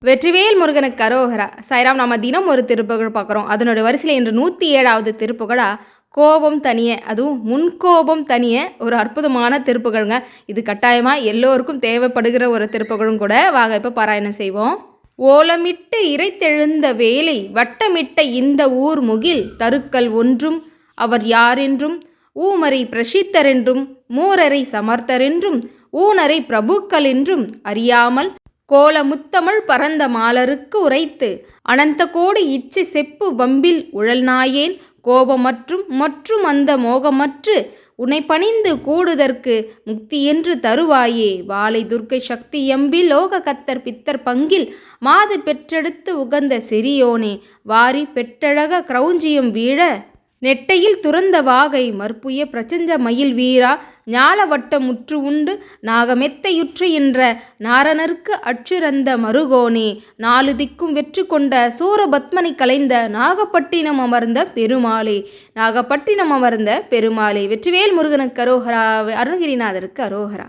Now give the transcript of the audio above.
வெற்றிவேல் முருகனுக்கு அரோகரா. சாய்ராம். நம்ம தினம் ஒரு திருப்புகழ் பார்க்குறோம். அதனுடைய வரிசையில் இன்று 107வது திருப்புகழா கோபம் தனிய, அதுவும் முன்கோபம் தனிய ஒரு அற்புதமான திருப்புகழுங்க. இது கட்டாயமாக எல்லோருக்கும் தேவைப்படுகிற ஒரு திருப்புகழும் கூட. வாங்க இப்போ பாராயணம் செய்வோம். ஓலமிட்டு இறைத்தெழுந்த வேலை வட்டமிட்ட இந்த ஊர் முகில் தருக்கள் ஒன்றும் அவர் யாரென்றும் ஊமரை பிரசித்தரென்றும் மூரரை சமர்த்தரென்றும் ஊனரை பிரபுக்கள் என்றும் அறியாமல் கோல முத்தமிழ் பரந்த மாலருக்கு உரைத்து அனந்த கோடி இச்சை செப்பு வம்பில் உழல்நாயேன் கோபமற்றும் அந்த மோகமற்று உன்னை பணிந்து கூடுதற்கு முக்தியென்று தருவாயே வாலை துர்க்கை சக்தி எம்பில் லோக கத்தர் பித்தர் பங்கில் மாது பெற்றெடுத்து உகந்த செரியோனே வாரி பெற்றழக கிரௌஞ்சியம் வீழ நெட்டையில் துறந்த வாகை மற்புய பிரச்சஞ்ச மயில் வீரா ஞாலவட்ட முற்று உண்டு நாகமெத்தையுற்ற என்ற நாரணருக்கு அச்சுரந்த மருகோனே நாலு திக்கும் வெற்றி கொண்ட சூரபத்மனை கலைந்த நாகப்பட்டினம் அமர்ந்த பெருமாளே. வெற்றிவேல் முருகனுக்கு அரோகரா. அருணகிரிநாதருக்கு அரோகரா.